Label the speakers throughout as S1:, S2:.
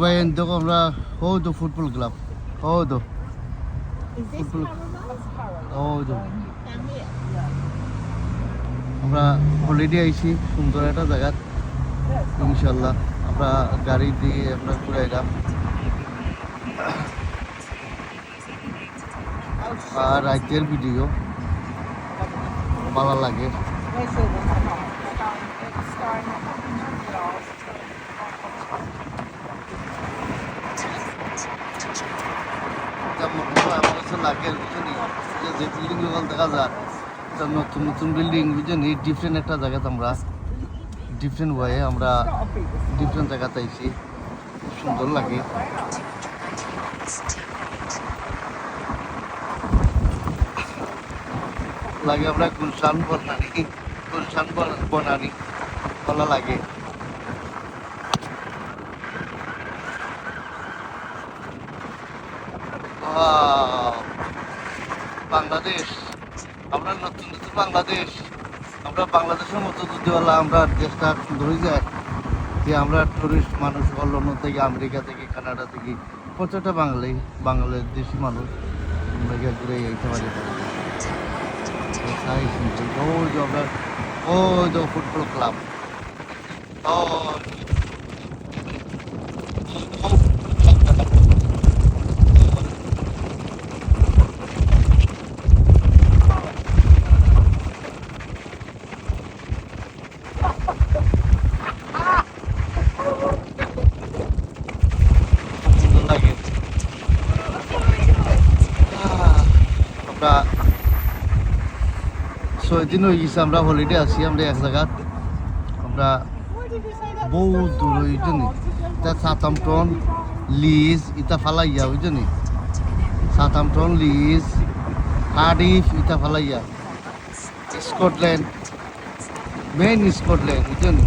S1: Bayan দেখো আমরা তো ফুটবল ক্লাব তো ফুটবল তো আমরা হলিডে আইছি সুন্দর একটা জায়গা ইনশাল্লাহ আমরা গাড়ি দিয়ে আমরা ঘুরাইলাম আর রাজ্যের ভিডিও ভালো লাগে লাগে বুঝলি যে বিল্ডিং গুলো দেখা যায় নতুন নতুন বিল্ডিং বুঝলি ডিফারেন্ট একটা জায়গাতে আমরা ডিফারেন্ট ওয়ে আমরা ডিফারেন্ট জায়গাতে আইছি খুব সুন্দর লাগে লাগে আমরা গুলশান বনানি ভালো লাগে বাংলাদেশ আমরা নতুন নতুন বাংলাদেশ আমরা বাংলাদেশের মতো যদি আমরা দেশটা সুন্দর হয়ে যায় যে আমরা টুরিস্ট মানুষ লন্ডন থেকে আমেরিকা থেকে কানাডা থেকে প্রত্যেকটা বাংলাদেশি মানুষ আমরা ঘুরে যেতে পারি আমরা ফুটবল ক্লাব আমরা 6 দিন হয়ে গেছে আমরা হলিডে আছি আমরা এক জায়গা আমরা বহু দূর হইজনি সাউথহ্যাম্পটন লিজ ইটা ফালাইয়া বুঝনি সাউথহ্যাম্পটন লিজ কার্ডিফ ইটা ফালাইয়া স্কটল্যান্ড মেইন স্কটল্যান্ড বুঝনি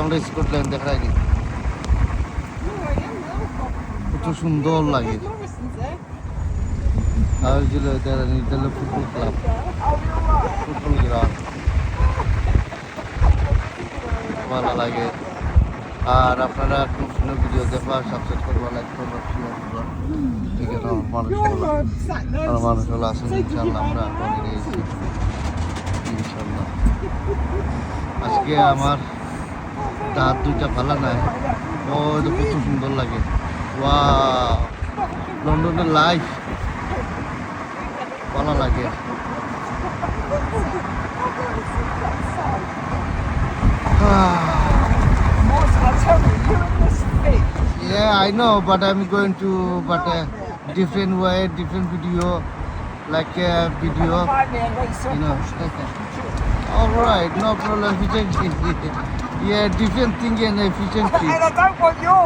S1: আমরা স্কটল্যান্ড দেখাইনি কত সুন্দর লাগে আর ফুটবল ক্লাব ফুটবল গ্রাউন্ড ভালো লাগে আর আপনারা খুব সুন্দর ভিডিও দেখবা সাবস্ক্রাইব করবা লাইক করবা শেয়ার করবা ঠিক আছে মানুষগুলো আসেন ইনশাল্লাহ আমরা ইনশাল্লাহ আজকে আমার দাঁত দুইটা ভালো নাই কত সুন্দর লাগে ওয়াও লন্ডনের লাইফ ভালো লাগে Yeah, I know, but I'm going to different way, different video, like a video, you know. All right, no problem. Efficiency, yeah, different thing and efficiency.
S2: And I don't want your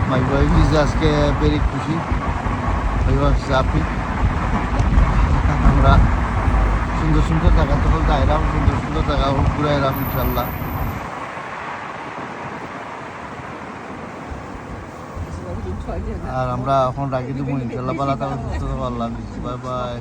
S1: My wife is aske very খুশি my wife is happy আমরা সুন্দর সুন্দর জায়গা তখন যাইলাম সুন্দর সুন্দর জায়গা ঘুরাইলাম ইনশাল্লাহ আর আমরা এখন রাখি দেবো ইনশাল্লাহ ভালো থাকবেন সুস্থ থাকবেন আল্লাহ হাফিজ বাই বাই